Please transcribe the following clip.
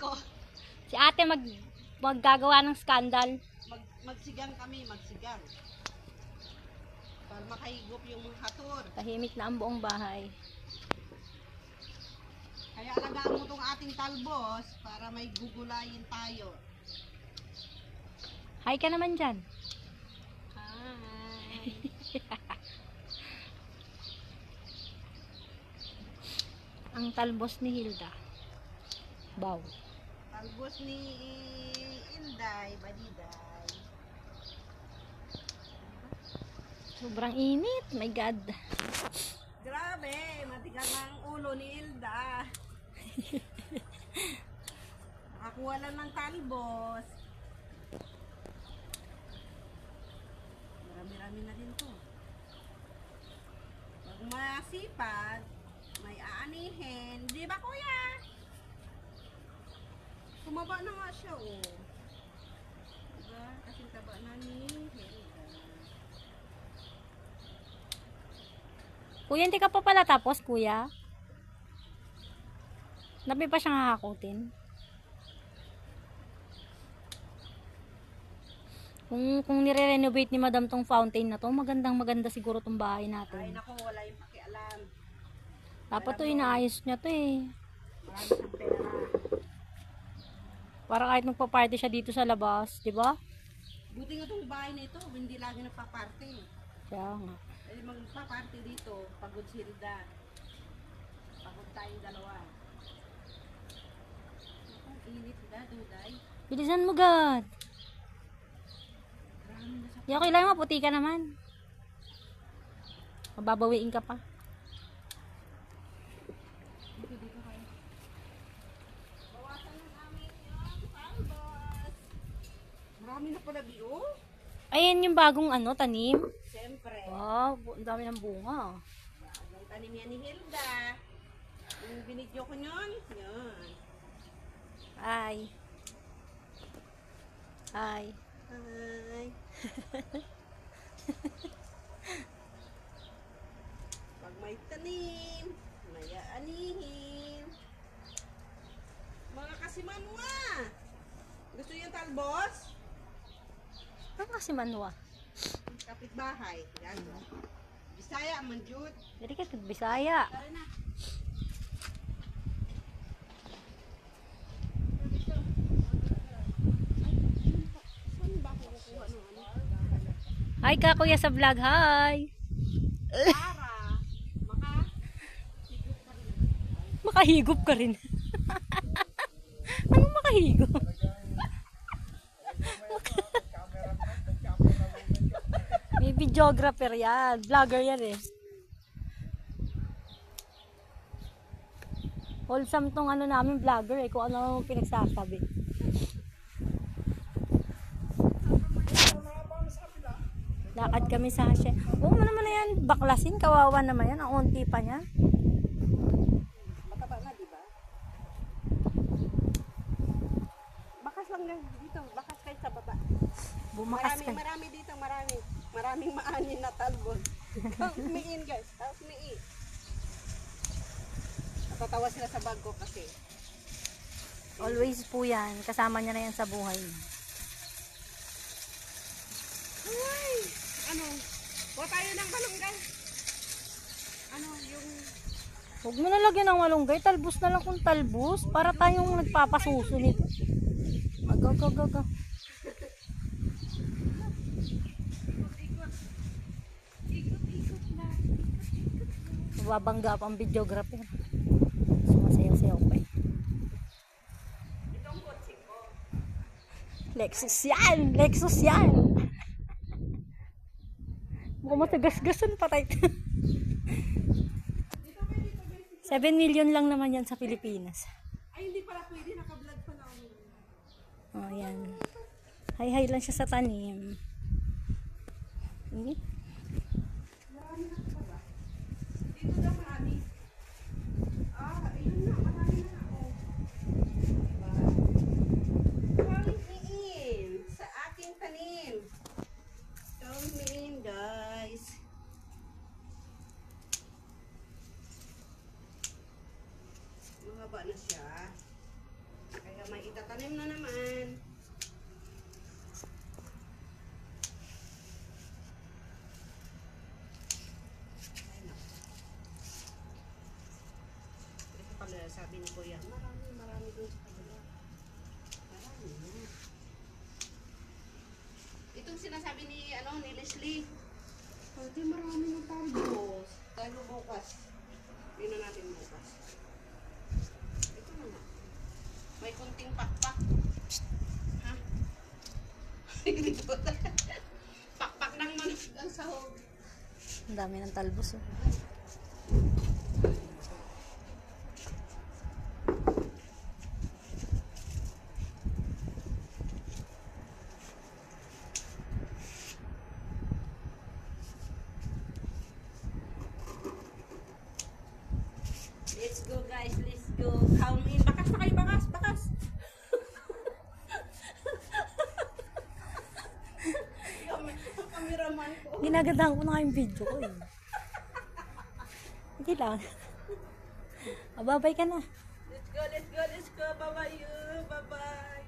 ko. Si ate maggagawa ng skandal. Magsigang kami, magsigang. Para makahigop yung mga hator. Tahimik na ang buong bahay. Kaya alagaan mo tong ating talbos para may gugulayin tayo. Hi ka naman dyan. Hi. Ang talbos ni Hilda. Wow. Talbos ni Inday, Badiday. Sobrang init. My God. Grabe, matigas ang ulo ni Hilda. Nakakuha lang ng talbos. Marami-rami na din to. Pag masipag, may aanihin. Di ba kuya? Tumaba na nga siya oh. Diba? Kasing taba na ni Hilda. Kuya, hindi ka pa pala tapos, kuya? Dami pa siyang hahakutin. Kung nire-renovate ni madam tong fountain na to, maganda siguro tong bahay Ay natin. nako, wala yung pakialam. Dapat to, inaayos niya to eh. Marami siyang pera. Para kahit magpa-party siya dito sa labas, di ba? Buti nga itong bahay na ito, hindi lagi nagpa-party. Kaya nga. Eh magpa-party dito, pagod si Hilda. Pagod tayong dalawa. Ang init na, duday. Bilisan mo, God. Marami na sa... Di ako kailangan maputi ka naman. Mababawiin ka pa. Dito kayo. Bawasan ng amin yung talbos. Marami na pala biyo. Ayan yung bagong tanim. Siyempre. Wow, ang dami ng bunga. Ang tanim yan ni Hilda. Yung binidyo ko nyon. Yan. Hi. Hi. Hi. Pag may tanim, may aanihin. Mga kasimanwa. Gusto yung talbos? Ano kasi manwa? Kapitbahay. Yan. Bisaya, manjut. Dari ka Bisaya. Tara na. Saan ba ako kukuha ng ano? Hi ka kuya sa vlog. Hi. Para Makahigop ka rin. Anong makahigop? May videographer yan. Vlogger yan eh. Wholesome tong namin vlogger eh. Kung ano pinagsasabi. Lakad kami sa Hashe. Oo mo naman na yan. Baklasin. Kawawa naman yan. Ang unti pa niya. mataba na, di ba? Bakas lang na dito. Bakas kayo sa baba. Bumakas ka. Marami dito. Maraming maanin na talbos. Help me in, guys. Help me in. Natatawa sila sa bag ko kasi. Always po yan. Kasama niya na yan sa buhay niya. Ay! Ano? Kuha tayo ng malunggay. Ano? Yung... Huwag mo na lagyan ng malunggay. Talbos na lang kung talbos. Para tayong nagpapasusunit. Go. Ikot na. Mababangga pa ang videographer. Sumasayaw-sayaw pa eh. Itong kotse ko. Lexus yan! Mukhang matagas-gasan patay. 7 million lang naman yan sa Pilipinas. Ay, hindi pala pwede. Naka-vlog pa na ako. Oh, yan. Hay-hay lang siya sa tanim. Marami na ka ba? Dito daw marami. Ayun na. Marami na ako. Count me in sa aking tanim. Count me in, guys. Mahaba na siya. Kaya may tanim na naman. Ay, naku. Ito pala sabi ni Kuya, marami doon sa kabila. Marami na. Itong sinasabi ni, ni Leslie. Pwede marami ng talbos. Tayo bukas. Tingnan natin bukas. Ito na nga. May kunting pakpak. Ha? Pakpak ng manok ang sahog. Ang dami ng talbos. Oh. Let's go guys, let's go. Count in. Bakas na kayo, bakas. Ang cameraman ko. Ginagandaan ko na nga yung video ko eh. Hindi lang. Mababay ka na. Let's go. Bye-bye you. Bye-bye.